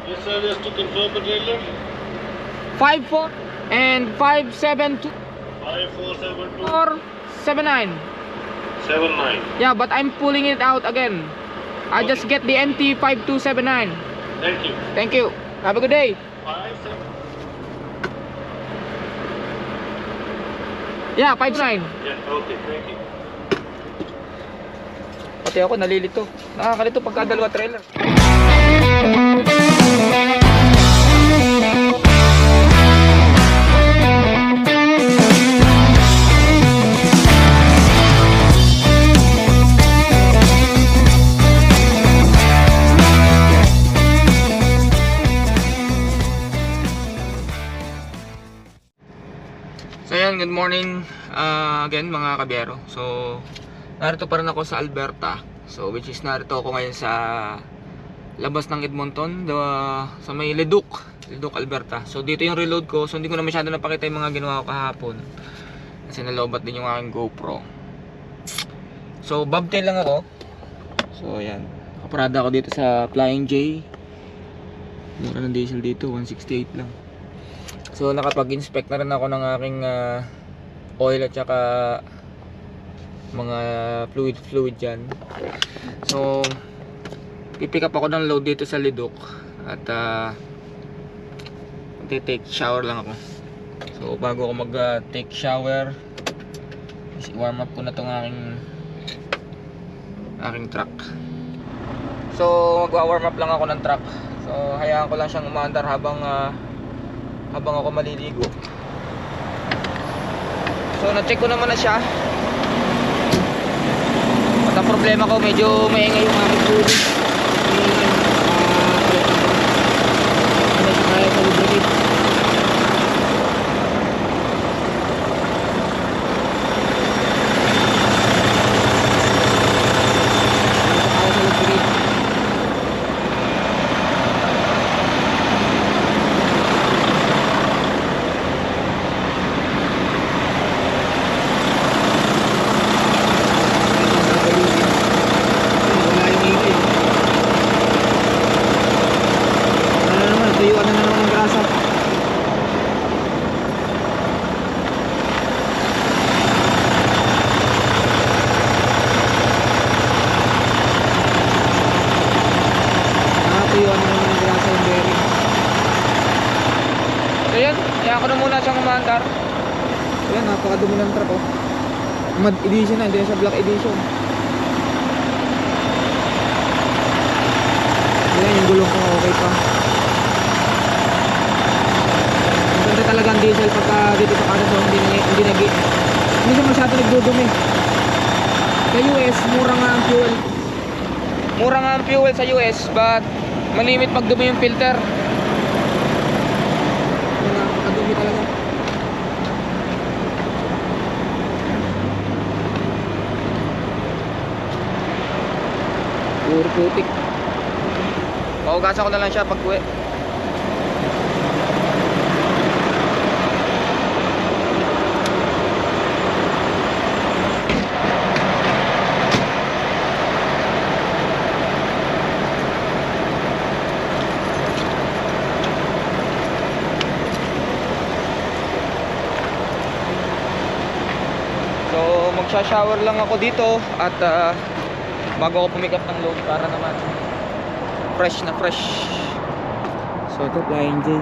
Yes, sir, just to confirm the trailer. 54 and 572 5472 or 79. 79. Yeah, but I'm pulling it out again. I just Okay. get the MT 5279. Thank you. Thank you. Have a good day. 57. Yeah, 59. Yeah, okay, thank you. Pati ako nalilito. Nakakalito pagka dalawa trailer. So yan, good morning again mga kabiyero. So narito pa rin ako sa Alberta. So which is narito ako ngayon sa labas ng Edmonton, sa may Leduc, Alberta. So dito yung reload ko. So hindi ko na masyado napakita yung mga ginawa ko kahapon kasi nalobat din yung aking GoPro. So bobtail lang ako. So yan, nakaparada ako dito sa Flying J. Mura ng diesel dito, 168 lang. So nakapag-inspect na rin ako ng aking oil at saka mga fluid dyan. So pipick up ako ng load dito sa Leduc at take shower lang ako. So bago ako mag take shower, warm up ko na tong aking truck. So magwa-warm up lang ako ng truck. So hayaan ko lang siyang umaandar habang ako maliligo. So na-check ko naman na siya. At ang problema ko, medyo maingay yung aking fluid. Kaya sa lubricate. Kaya ako na muna siyang umandar. Ayan, napakadumi ng truck oh. Mud edition na, hindi na siya black edition. Ayan, yung gulong ko okay pa. Maganda talaga ang diesel pagka dito sa Canada, so hindi siya masyado nagdudumi. Sa US, mura nga ang fuel. Mura nga ang fuel sa US, but malimit pagdumi yung filter. Nakakadumi talaga. Puro putik. Paugasan ko na lang siya pag uwi. So magsha-shower lang ako dito at bago ako pumick up ng load para naman fresh na fresh. So ito Flying J.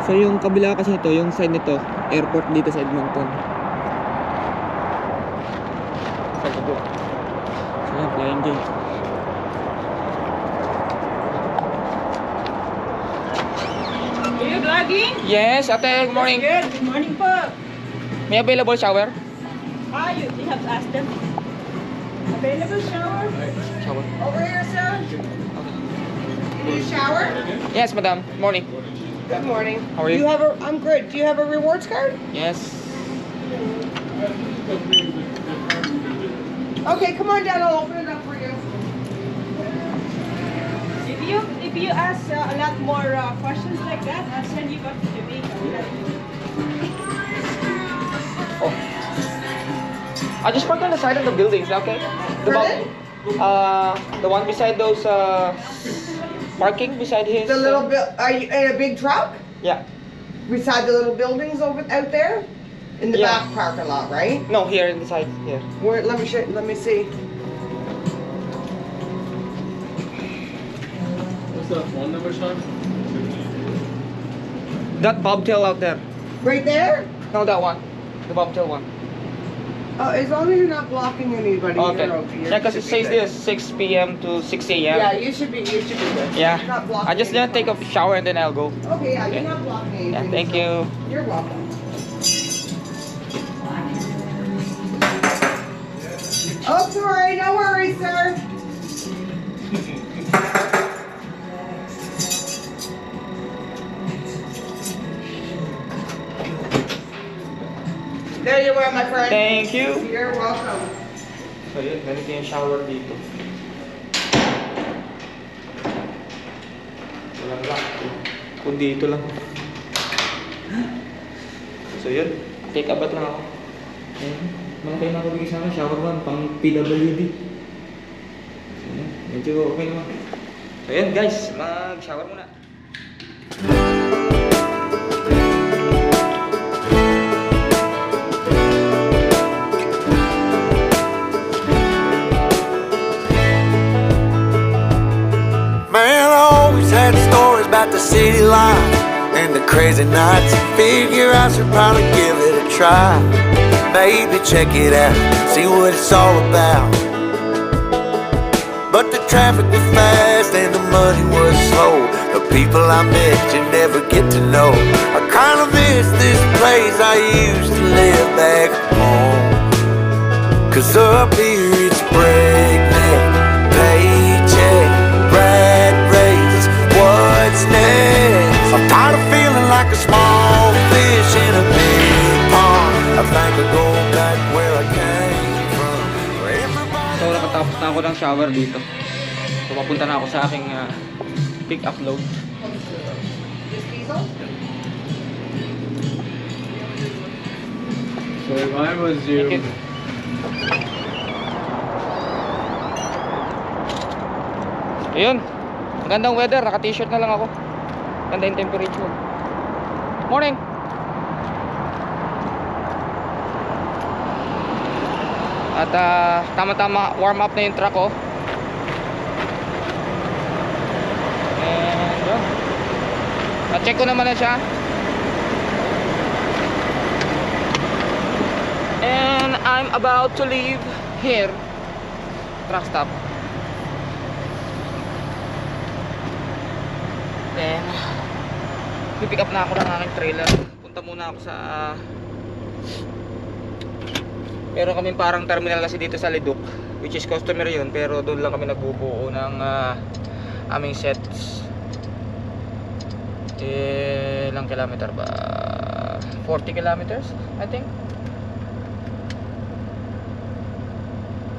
So yung kabila kasi nito, yung side nito, airport dito sa Edmonton. Sa Leduc. So yan, Flying J. Are you vlogging? Yes, ate, good morning. Good. Good morning po. May available shower? You have to ask them. Available shower? Shower. Over here, sir. You need a shower? Yes, madam. Morning. Good morning. How are you? Do you have a? I'm good. Do you have a rewards card? Yes. Okay, come on down. I'll open it up for you. If you ask a lot more questions like that, I'll send you back to Jamaica. Oh. I just parked on the side of the building. Is that okay? The one beside those parking beside his... The little are you in a big truck? Yeah. Beside the little buildings out there? In the Yeah. back parking lot, right? No, here inside, here. Where, let me see. What's the phone number, Sean? That bobtail out there. Right there? No, that one. The bobtail one. Oh, as long as you're not blocking anybody, Okay. you're Yeah, because it should be says good. this 6 p.m. to 6 a.m. Yeah, you should be good. Yeah. You're not blocking I just gonna take a anyone. shower and then I'll go. Okay, yeah, Okay. you're not blocking Yeah, anything. thank so you. You're welcome. Oh, sorry, no worries, sir. There you are, my friend. Thank you. You're welcome. So yun, ganito yung shower dito. Walang lock. Kung dito lang. So yun, take a bath lang ako. Ayan. Malaki na ako bigay sa akin, shower 1, pang PWD. So yun, medyo okay naman. So yun guys, mag-shower muna. Man, I always had stories about the city life and the crazy nights. Figure I should probably give it a try. Maybe check it out, see what it's all about. But the traffic was fast and the money was slow. The people I met you never get to know. I kinda miss this place I used to live back home. 'Cause up here it's breakneck, paycheck, rat race, what's next? I'm tired of feeling like a small fish in a big pond. I think I'll go back where I came from, where everybody... So nakatapos na ako ng shower dito. So papunta na ako sa aking pick up load. This diesel? So if I was you, Thank you. Ayun, magandang weather, naka-t-shirt na lang ako. Ganda yung temperature. Morning! At tama-tama warm up na yung truck ko. And yun, na-check ko naman na siya. And I'm about to leave here, truck stop. Then pipick up na ako ng aking trailer. Punta muna ako sa meron kaming parang terminal kasi dito sa Leduc, which is customer yun, pero doon lang kami nagbubuo ng aming sets. Ilang kilometer ba? 40 kilometers I think.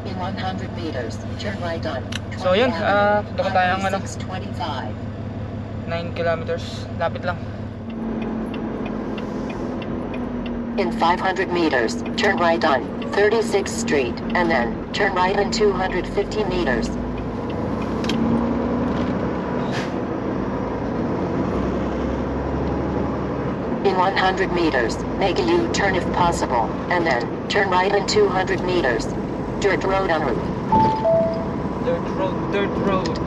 In 100 meters, turn right on. So, yun, punta tayo ng 625. 9 kilometers, lapit lang. In 500 meters, turn right on 36th Street, and then turn right in 250 meters. In 100 meters, make a U-turn if possible, and then turn right in 200 meters. Dirt road en route. Dirt road.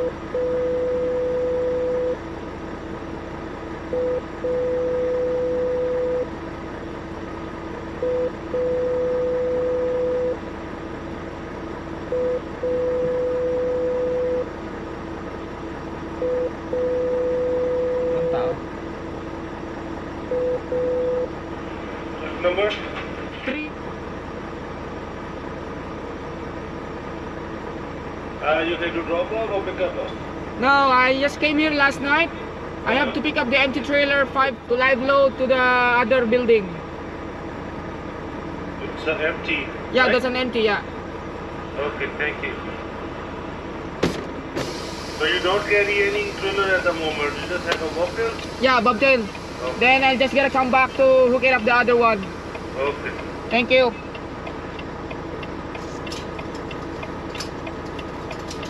Ang tao. Number? 3. You need to drop off or pick up? No, I just came here last night. I have to pick up the empty trailer 5 to live load to the other building. It's empty. Yeah, right? that's an empty, yeah. Okay, thank you. So you don't carry any trailer at the moment, you just have a bobtail? Yeah, bobtail. Okay. Then I'll just gotta come back to hook it up the other one. Okay. Thank you.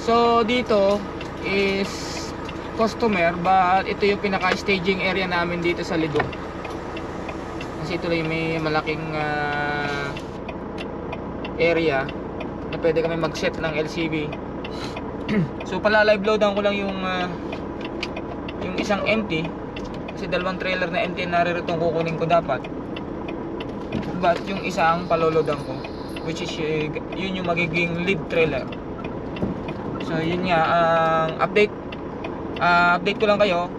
So dito is customer, but ito yung pinaka-staging area namin dito sa Lido. Kasi ito lang may malaking area na pwede kami mag-set ng LCV. So pala-live loadan ko lang yung isang empty kasi dalawang trailer na empty na naririto kukunin ko dapat. But yung isang palolodan ko, which is yun yung magiging lead trailer. So yun nga ang update ko lang kayo.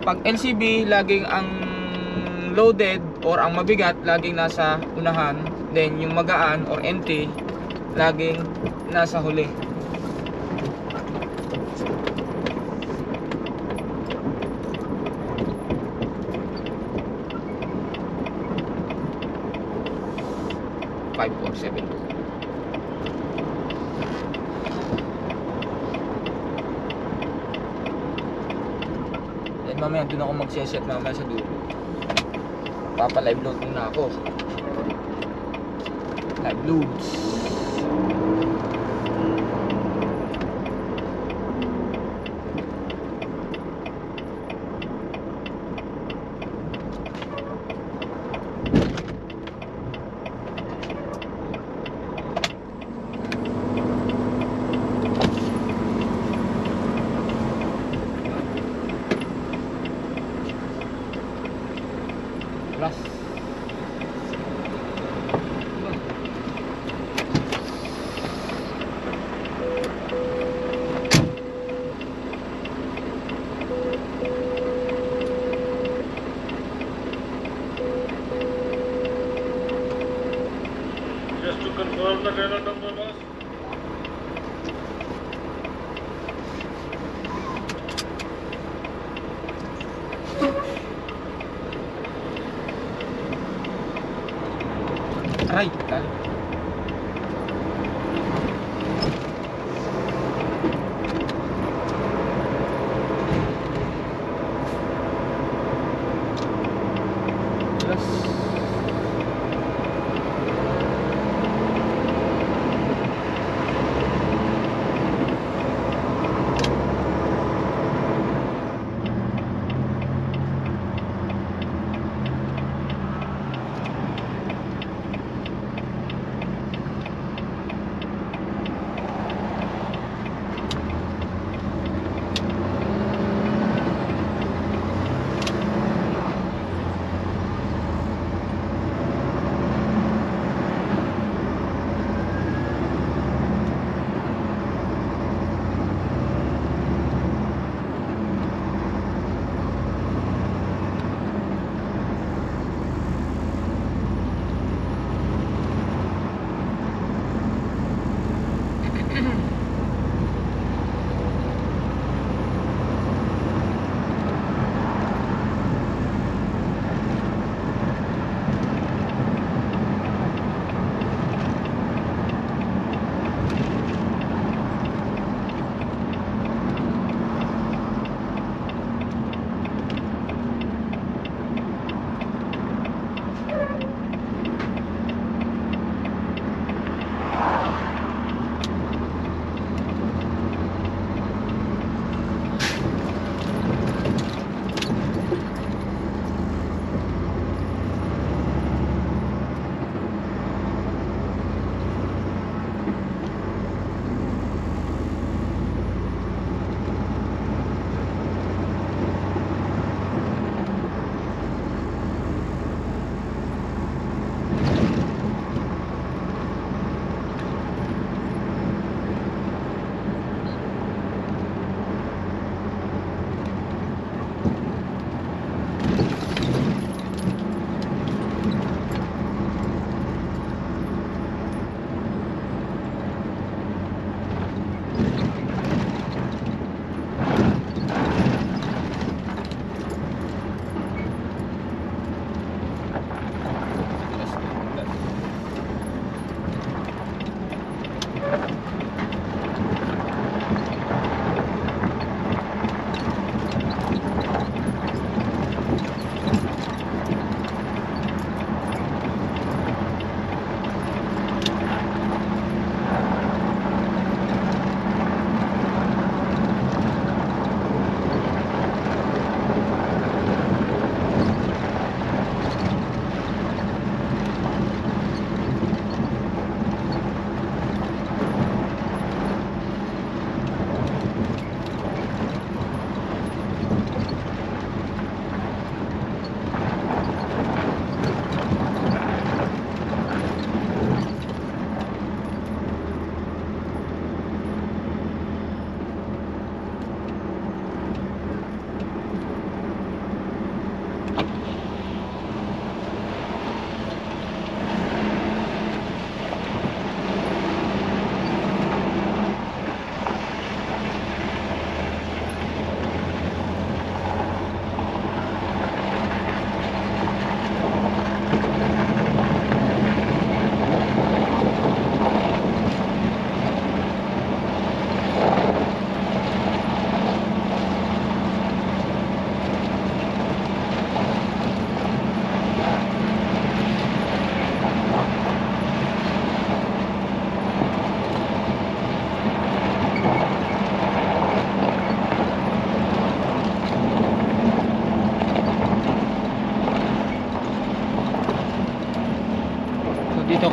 Pag LCV laging ang loaded or ang mabigat laging nasa unahan, then yung magaan or empty laging nasa huli. Five, 4, 7, 2. Then mamaya doon ako magseset mamaya sa dulo. Papa-live load muna ako. Live loads. Plus. Just to confirm the trailer number, boss. Aray, dali. Plus.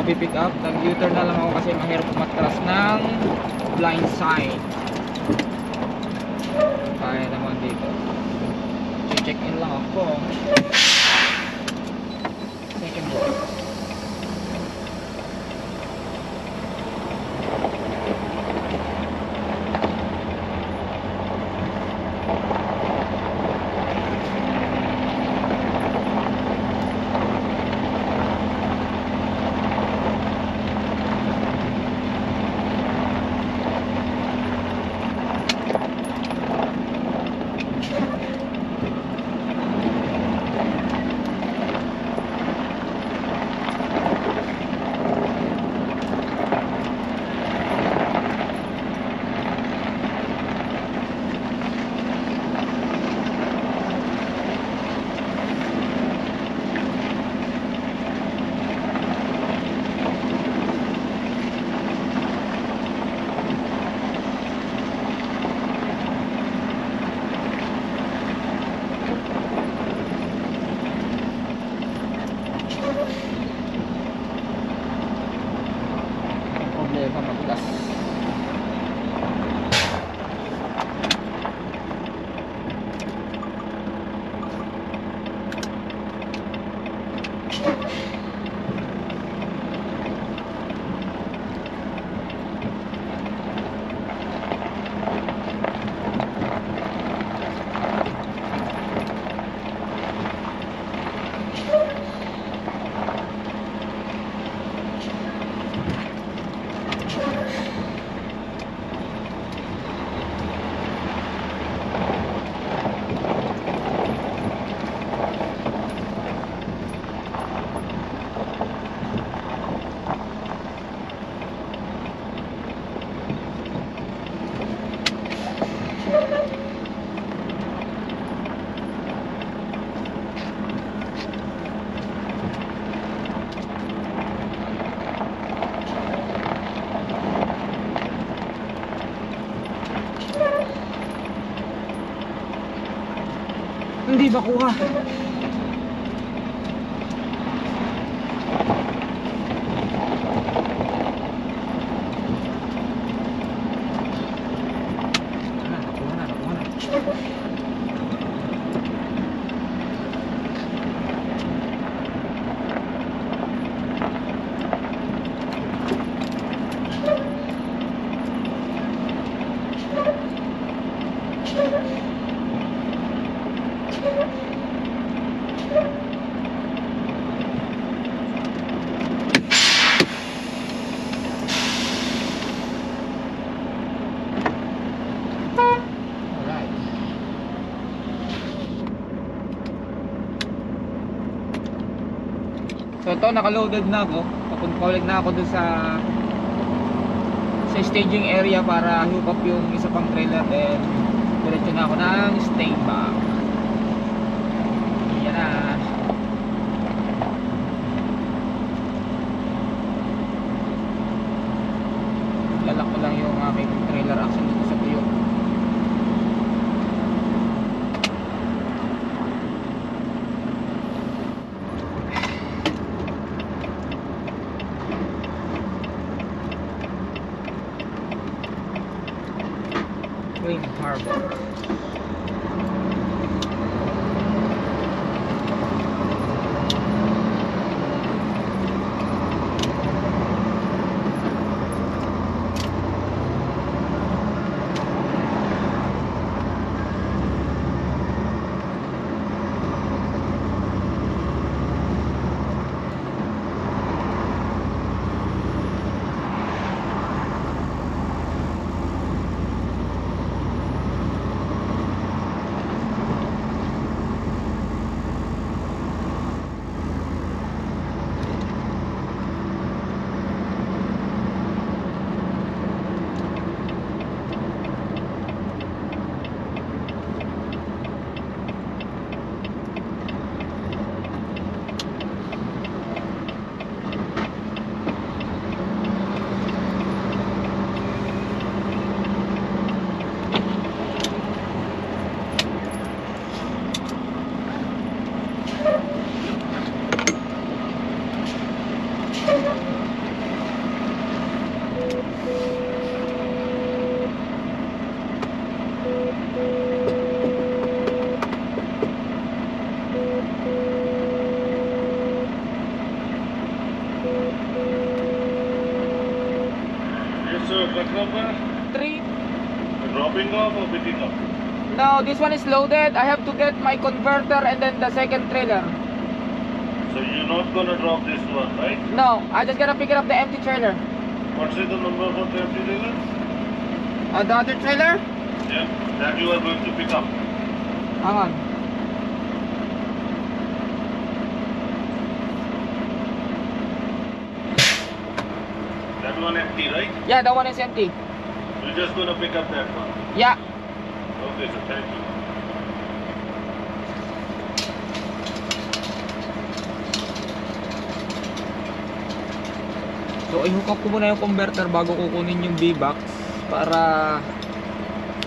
mapipick up. Nag-U-turn na lang ako kasi mahirap umatras ng blind side. Kaya naman dito. Check in lang ako. Second row. Problema maglas. Hindi ba kuha? Nakuha na. Alright. So ito, nakaloaded na ako. Papunta na ako dun sa staging area para hook up yung isa pang trailer, then diretso na ako ng stay back. Yan na. Lalak ko lang yung aking trailer action dito sa tuyo. Queen Harbor. Yes, sir. What number? 3. Dropping off or picking up? No, this one is loaded. I have to get my converter and then the second trailer. So you're not gonna drop this one, right? No, I just gotta pick up the empty trailer. What's the number for the empty trailer? The other trailer? Yeah, that you are going to pick up. Hang on. That one empty, right? Yeah, that one is empty. You're just gonna pick up that one. Yeah. Okay, so thank you. So i-hook up ko muna yung converter bago kukunin yung V-Box para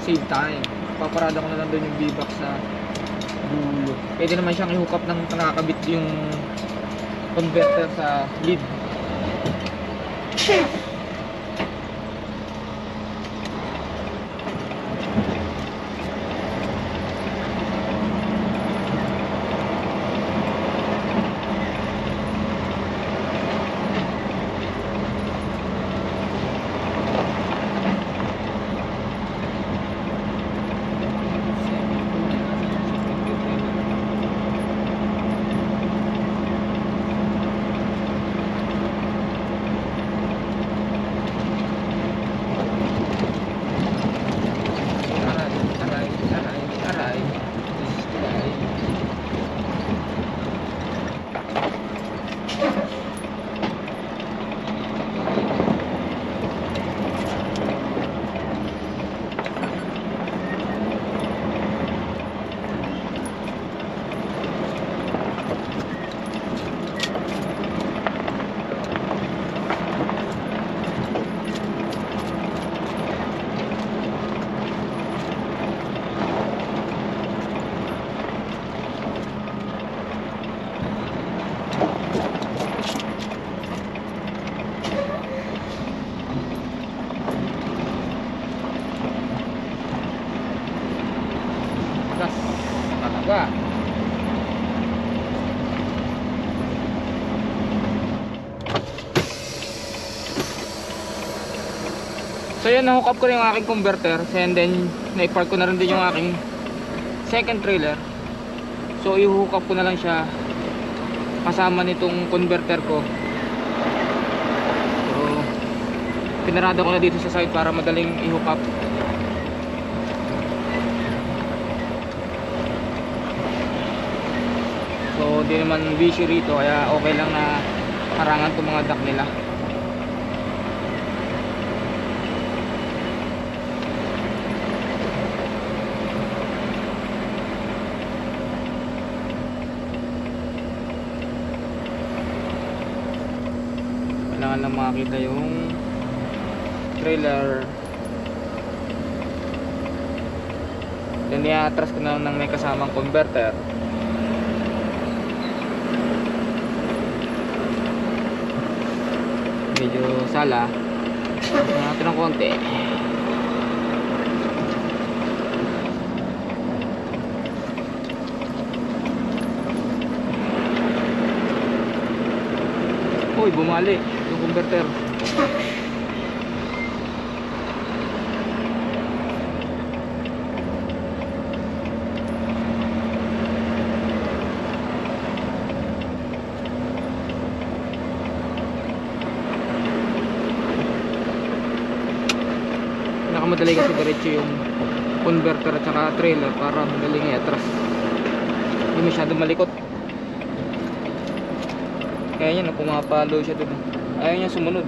save time. Paparada ko na lang doon yung V-Box sa dulo. Pwede naman siyang i-hook up ng nakakabit yung converter sa lead. Talaga. So yun, na-hook up ko rin yung aking converter and then na-park ko na rin din yung aking second trailer. So i-hook up ko na lang siya kasama nitong converter ko. So pinarada ko na dito sa side para madaling i-hook up. So di naman busy rito kaya okay lang na harangan itong mga duck nila. Kailangan lang makakita yung trailer. Then i-atras ko na lang ng may kasamang converter. Medyo sala. Natin ng konti. Uy, bumali yung converter. Madali kasi diretso yung converter at saka trailer para madaling i-atras, hindi masyado malikot. Kaya yan, pumapalo siya dun, ayaw niya sumunod.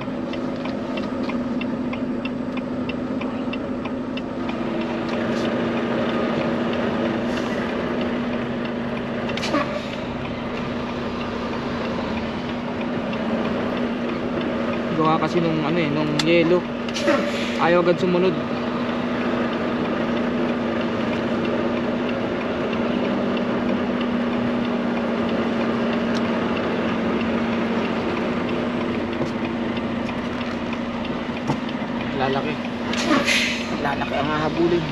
Gawa kasi nung ano nung yellow, ayaw agad sumunod. Lalaki ang hahabulin.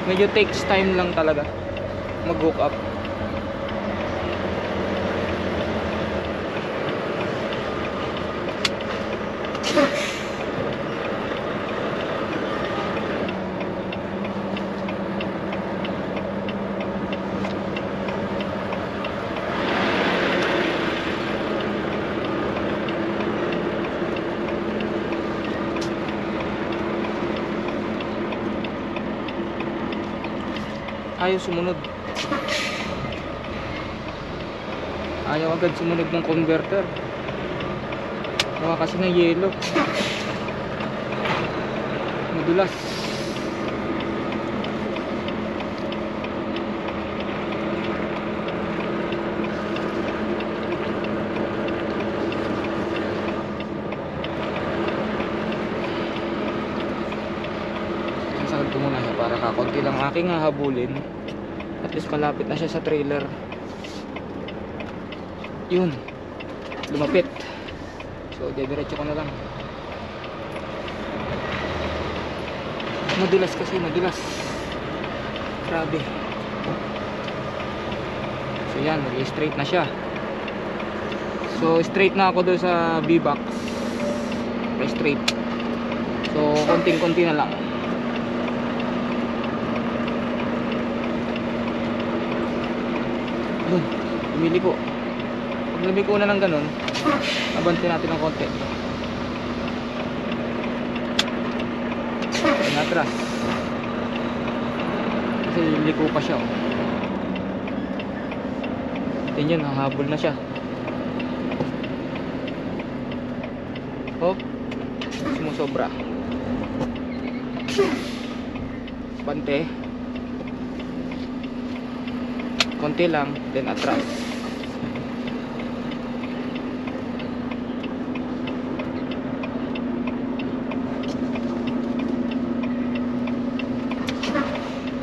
medyo takes time lang talaga mag-hook up. Ayaw sumunod. Ayaw agad sumunod ng converter. Gawa kasi ng yelo. Madulas. Sasagad ko muna siya para kakonti lang aking hahabulin. At least malapit na siya sa trailer. Yun, lumapit. So dediretso ko na lang. Madulas kasi, madulas. Grabe. So yan, nag-straight na siya. So straight na ako doon sa B-box. Straight. So konting-konti na lang. Yun, lumiliko. Pag lumiko na ng ganun, abante natin ng konti. Natras. Kasi liko pa siya. Tingnan yun, hahabol na siya. Hop, sumusobra. Bante. Konti lang, then atras.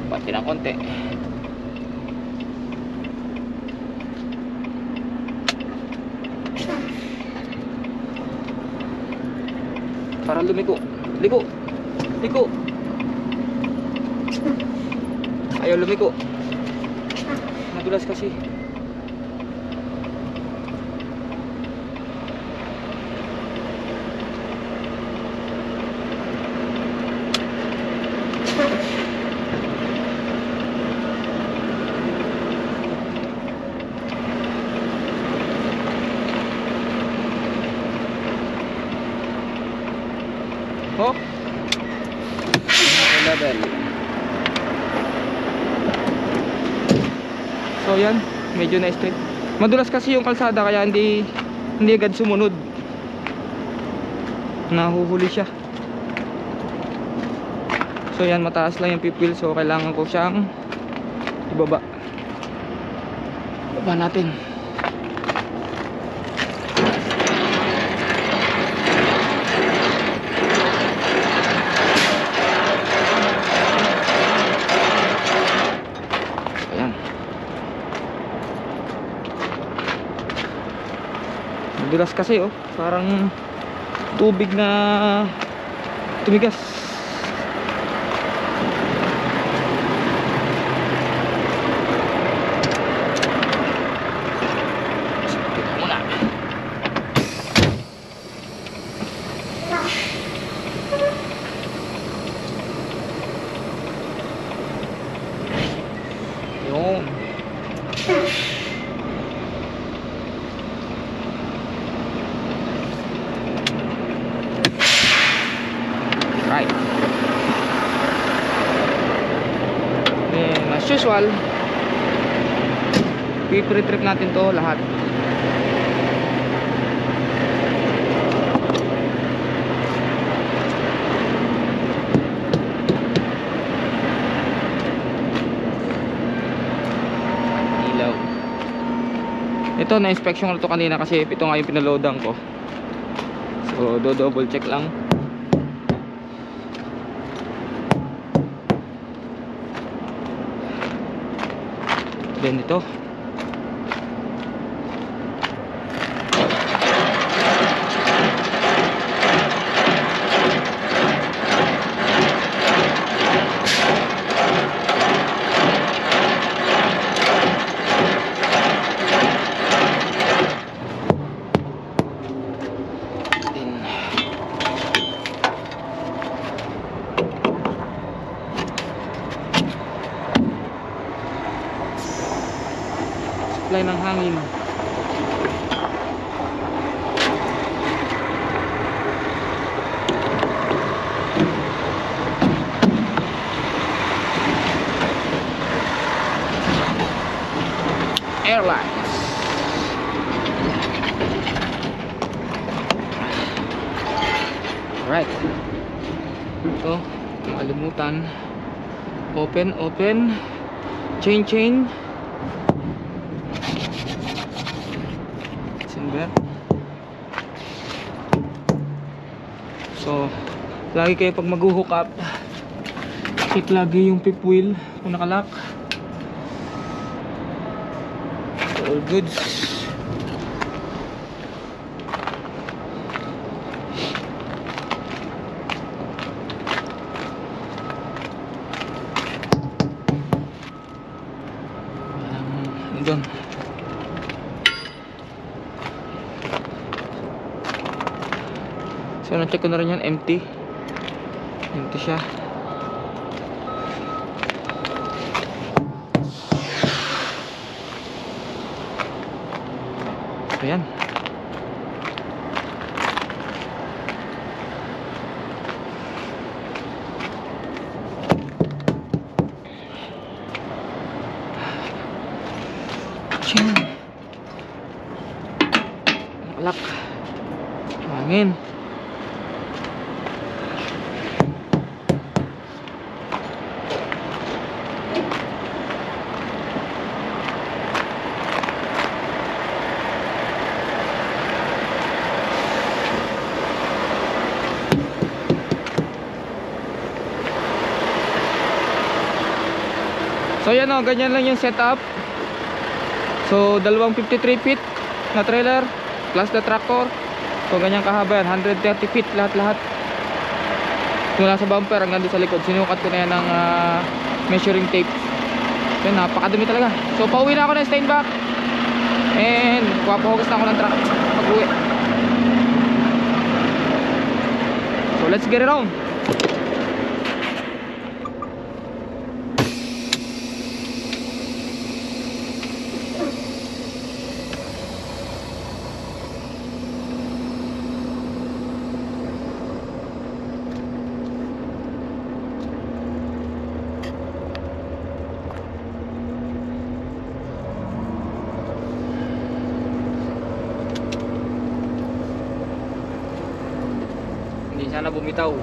Bante ng konti. Para lumiko. Liko. Liko. Ayaw lumiko. Madulas kasi. Hop. Level. So yan, medyo na straight. Madulas kasi yung kalsada kaya hindi agad sumunod. Nahuhuli siya. So yan, mataas lang yung pipil, so kailangan ko siyang ibaba. Baba natin. Madulas kasi oh, parang tubig na tumigas. Ito muna. Yun. Right. Then as usual, pipretrip natin to lahat. Ilaw. Ito na inspection ko to kanina kasi ito nga yung pinaloadan ko. So double check lang. Then ito yan ng hangin. Airlines. Alright. Ito, makalimutan. Open. Chain. Sinbert. So, lagi kayo pag mag-hook up, check lagi yung fifth wheel kung nakalock. All goods. Doon. So na-check ko na rin yan, empty siya. Ayan. Ching. Lock. Hangin. So yan o, ganyan lang yung setup. So dalawang 53 feet na trailer plus the tractor. So ganyan kahaba yan, 130 feet lahat-lahat. Mula sa bumper hanggang doon sa likod. Sinukat ko na yan ng measuring tape. Yan, napakadumi talaga. So pauwi na ako ng Steinbach. And papahugas na ako ng truck pag-uwi. So let's get it on. Hindi sana bumitaw.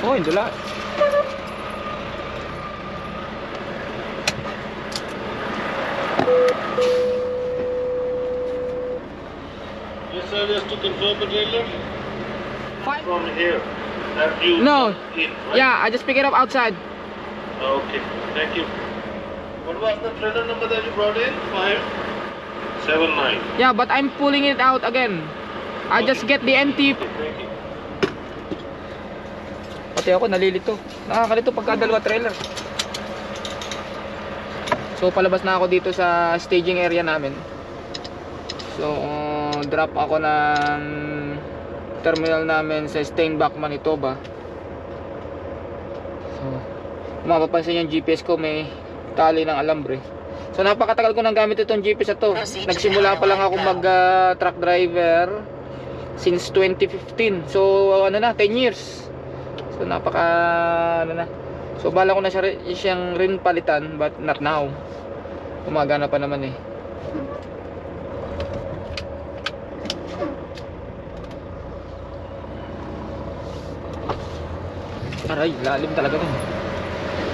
Oh, hindi lahat. Yes, sir, just to confirm the trailer Fine. from here. That you No. in, right? Yeah, I just pick it up outside. Okay, thank you. What was the trailer number that you brought in? 579. Yeah, but I'm pulling it out again. I just get the empty. Okay, thank you. Pati ako nalilito. Nakakalito pagka dalawa trailer. So palabas na ako dito sa staging area namin. So drop ako ng terminal namin sa Steinbach, Manitoba. So mapapansin yung GPS ko may tali ng alambre. So napakatagal ko nang gamit itong GPS na to. Nagsimula pa lang ako mag truck driver since 2015. So ano na, 10 years. So napaka ano na. So bala ko na siyang rin palitan, but not now. Gumagana pa naman eh. Aray, lalim talaga dun.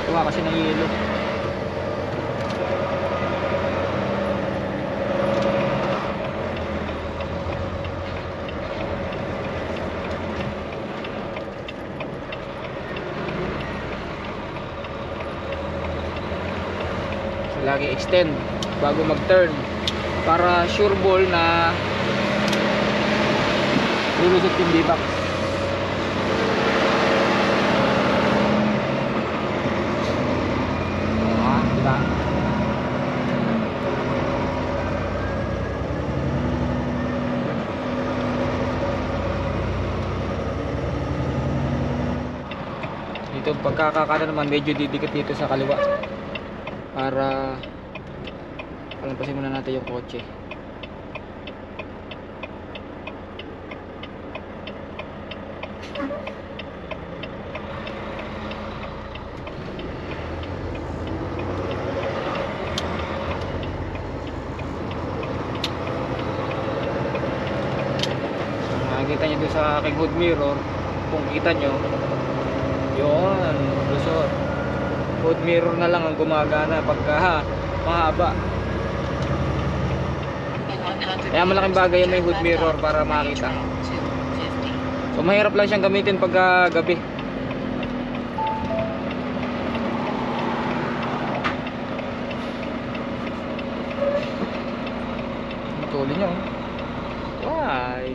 Kuha kasi ng yelo. lagi extend bago mag-turn para sure ball na lulusot yung D-box. Diba? Dito pagkakakana naman medyo didikit dito sa kaliwa para palampasin muna natin yung kotse. Nakikita nyo doon sa aking hood mirror, kung kita nyo yun, lusot. Hood mirror na lang ang gumagana pagka mahaba. Kaya malaking bagay yung may hood mirror para makita. So mahirap lang siyang gamitin pagka gabi. Tuloy nyo. Why?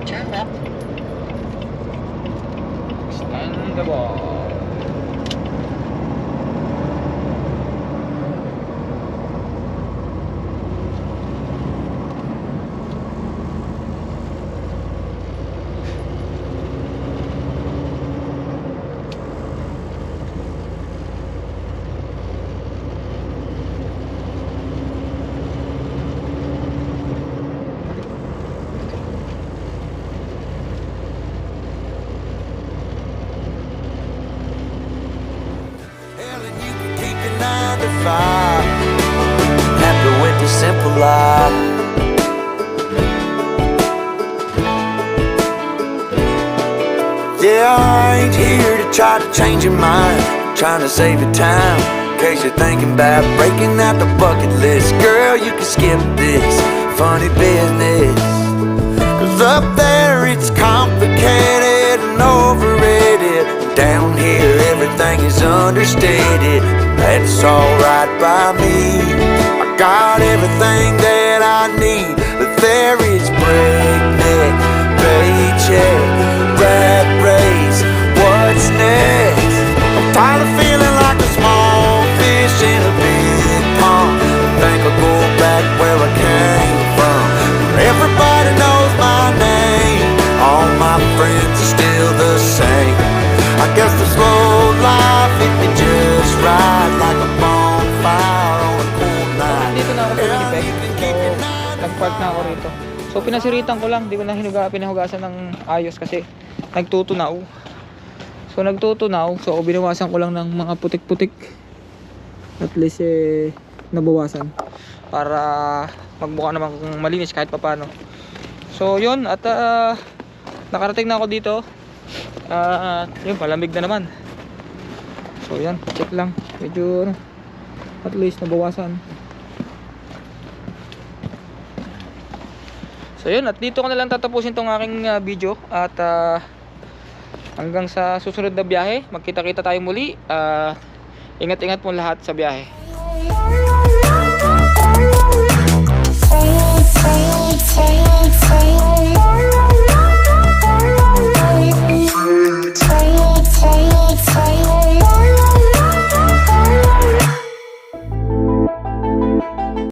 Turn left. Stand the ball. Hell, and you can keep your 9 to 5. Happy with the simple life. Yeah, I ain't here to try to change your mind. Trying to save your time in case you're thinking about breaking out the bucket list. Girl, you can skip this funny business. Cause up there it's complicated and overrated. Down here everything is understated. That's alright by me. I got everything that I need. But there is breakneck, paycheck, rat race. What's next? I'm tired of feeling like a small fish in a big pond. I think I'll go back where I came from. Everybody knows my name. All my friends are still the same. I guess the slow life hit me just right, like a bonfire on a cool night. Dito na ako sa Yeah, Winnipeg. you can So, keep your 9 to nag-park na ako rito. So, pinasiritan ko lang. Di ko na pinahugasan ng ayos kasi nagtutunaw. So, nagtutunaw. So, binawasan ko lang ng mga putik-putik. At least, nabawasan. Para magmukha naman kung malinis kahit papano. So, yun. At, nakarating na ako dito. Yun, palamig na naman. So, yan. Check lang. Medyo, at least, nabawasan. So yun, at dito ko na lang tatapusin tong aking video. At hanggang sa susunod na biyahe, magkita-kita tayo muli. Ingat-ingat po lahat sa biyahe.